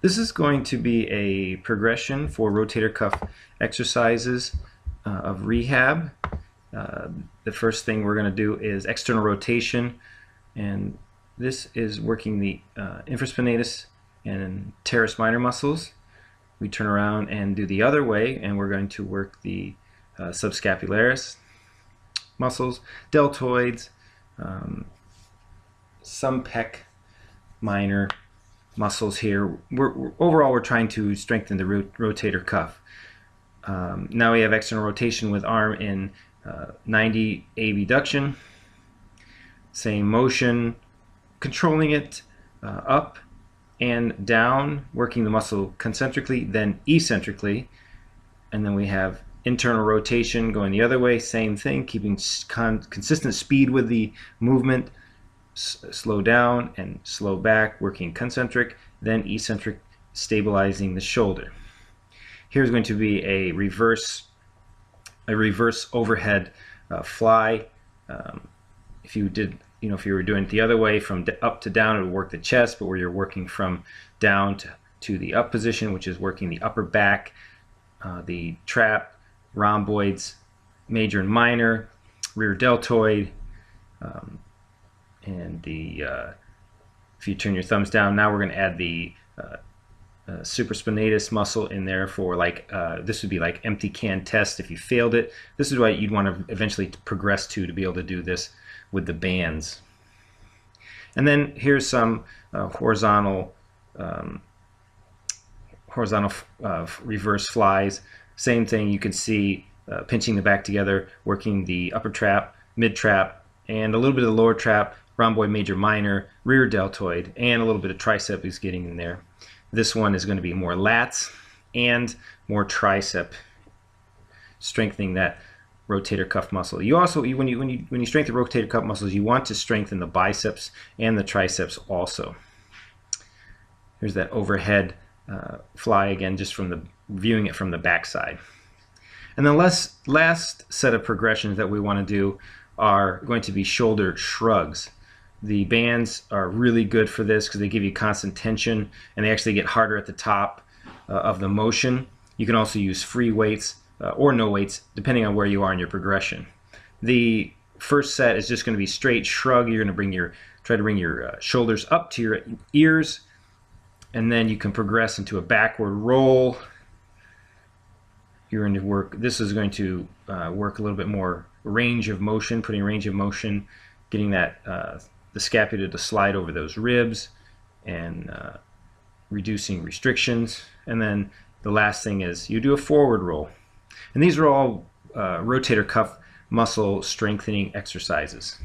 This is going to be a progression for rotator cuff exercises of rehab. The first thing we're going to do is external rotation, and this is working the infraspinatus and teres minor muscles. We turn around and do the other way, and we're going to work the subscapularis muscles, deltoids, some pec minor muscles here. Overall, we're trying to strengthen the rotator cuff. Now we have external rotation with arm in 90 abduction. Same motion, controlling it up and down, working the muscle concentrically, then eccentrically. And then we have internal rotation going the other way, same thing, keeping consistent speed with the movement. Slow down and slow back, working concentric, then eccentric, stabilizing the shoulder. Here's going to be a reverse overhead fly. If you were doing it the other way, from up to down, it would work the chest, but where you're working from down to the up position, which is working the upper back, the trap, rhomboids, major and minor, rear deltoid, and if you turn your thumbs down, now we're going to add the supraspinatus muscle in there for this would be like empty can test if you failed it. This is what you'd want to eventually progress to be able to do this with the bands. And then here's some horizontal reverse flies. Same thing, you can see pinching the back together, working the upper trap, mid trap, and a little bit of the lower trap, rhomboid major minor, rear deltoid, and a little bit of tricep is getting in there. This one is going to be more lats and more tricep, strengthening that rotator cuff muscle. You also, when you strengthen rotator cuff muscles, you want to strengthen the biceps and the triceps also. Here's that overhead fly again, just from viewing it from the back side. And the last set of progressions that we want to do are going to be shoulder shrugs. The bands are really good for this because they give you constant tension, and they actually get harder at the top of the motion. You can also use free weights or no weights, depending on where you are in your progression. The first set is just going to be straight shrug. You're going to try to bring your shoulders up to your ears, and then you can progress into a backward roll. You're going to work. This is going to work a little bit more range of motion, putting range of motion, getting that the scapula to slide over those ribs, and reducing restrictions. And then the last thing is you do a forward roll. And these are all rotator cuff muscle strengthening exercises.